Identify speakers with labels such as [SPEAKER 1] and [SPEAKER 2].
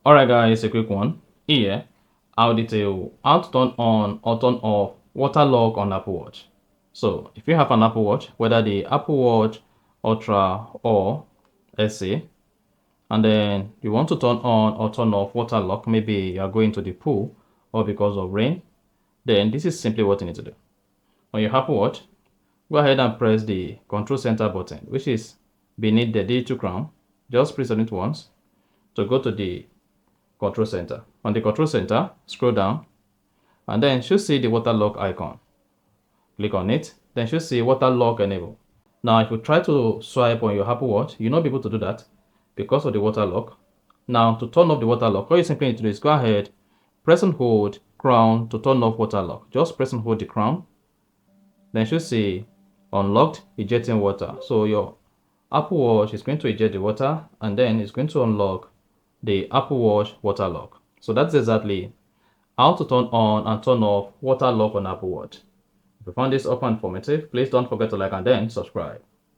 [SPEAKER 1] Alright guys, a quick one. Here, I'll detail how to turn on or turn off water lock on Apple Watch. So, if you have an Apple Watch, whether the Apple Watch Ultra or SE, and then you want to turn on or turn off water lock, maybe you are going to the pool or because of rain, then this is simply what you need to do. On your Apple Watch, go ahead and press the control center button, which is beneath the digital crown. Just press on it once to go to the control center. On the control center, scroll down and then you should see the water lock icon. Click on it, then you should see water lock enable. Now if you try to swipe on your Apple Watch, you'll not be able to do that because of the water lock. Now to turn off the water lock, all you simply need to do is go ahead, press and hold crown to turn off water lock. Just press and hold the crown, then you should see unlocked ejecting water. So your Apple Watch is going to eject the water and then it's going to unlock the Apple Watch water lock. So that's exactly how to turn on and turn off water lock on Apple Watch. If you found this helpful and informative, please don't forget to like and then subscribe.